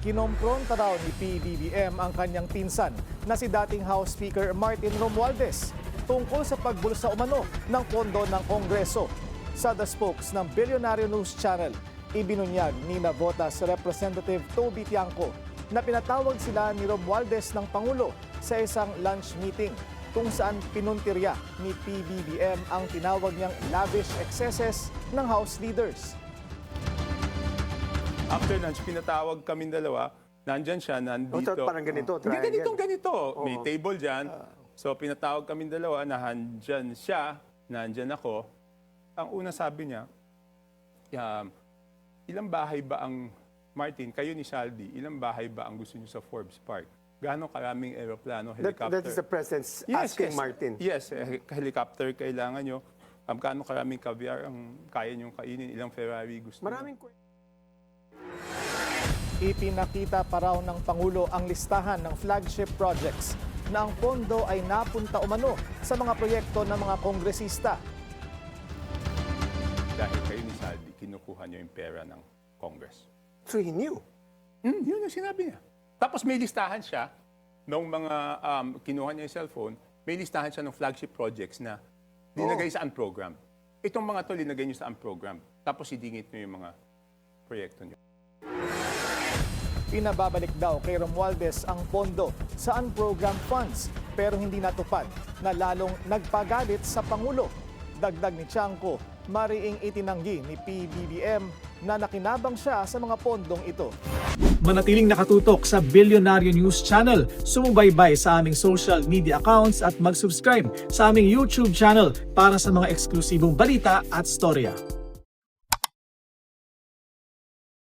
Kinompronta raw ni PBBM ang kanyang pinsan na si dating House Speaker Martin Romualdez tungkol sa pagbulsa umano ng pondo ng Kongreso. Sa The Spokes ng Billionaire News Channel, ibinunyag ni Navotas Representative Toby Tiangco na pinatawag sila ni Romualdez ng Pangulo sa isang lunch meeting kung saan pinuntirya ni PBBM ang tinawag niyang lavish excesses ng House leaders. After lunch, pinatawag kaming dalawa. Nandyan siya, nandito. Parang ganito, Hindi triangle. ganito. May table dyan. So pinatawag kaming dalawa, nandyan siya, nandyan ako. Ang una sabi niya, ilang bahay ba ang, Martin, kayo ni Shaldi, ilang bahay ba ang gusto niyo sa Forbes Park? Gaano karaming aeroplano, helicopter? That is the president's asking Martin. Yes, helicopter kailangan nyo. Gaano karaming caviar ang kaya nyong kainin, ilang Ferrari gusto niyo? Maraming Ipinakita pa raw ng Pangulo ang listahan ng flagship projects na ang pondo ay napunta umano sa mga proyekto ng mga kongresista. Dahil kayo ni Saldi, kinukuha niyo yung pera ng Congress. So he knew. Yun yung sinabi niya. Tapos may listahan siya ng mga kinuha niya yung cellphone, may listahan siya ng flagship projects na linagay sa unprogram. Itong mga to linagay niyo sa unprogram. Tapos idingit niyo yung mga proyekto niyo. Pinababalik daw kay Romualdez ang pondo sa unprogrammed funds pero hindi natupad na lalong nagpagalit sa Pangulo. Dagdag ni Tiangco, mariing itinanggi ni PBBM na nakinabang siya sa mga pondong ito. Manatiling nakatutok sa Billionaire News Channel, sumubaybay sa aming social media accounts at mag-subscribe sa aming YouTube channel para sa mga eksklusibong balita at storya.